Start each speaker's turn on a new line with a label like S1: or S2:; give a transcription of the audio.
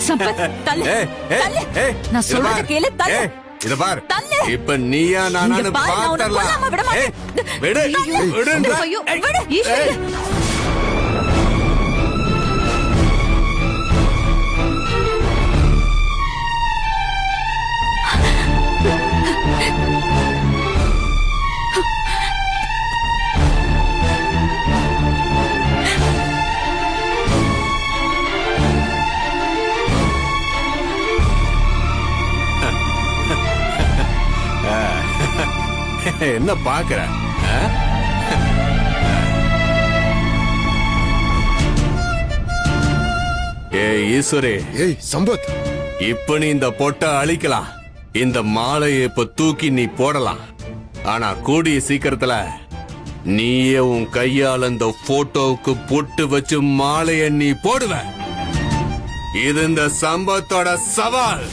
S1: சம்பத் தள்ளு தள்ளு நான் சொல்றத கேளு தள்ளு
S2: இத பார்
S1: தள்ளு
S2: இப்ப நீயா நானானு பாத்தறலாம் விடு விடு
S1: ஐயோ விடு ஈஸ்வரி
S2: என்ன பாக்குற? ஏய் ஈஸ்வரி,
S3: ஏய் சம்பத்,
S2: இப்ப நீ இந்த பொட்டை அழிக்கலாம், இந்த மாலையை இப்ப தூக்கி நீ போடலாம். ஆனா கூடிய சீக்கிரத்துல நீயே உன் கையால இந்த போட்டோவுக்கு பொட்டு வச்சு மாலைய நீ போடுவ. இது இந்த சம்பத்தோட சவால்.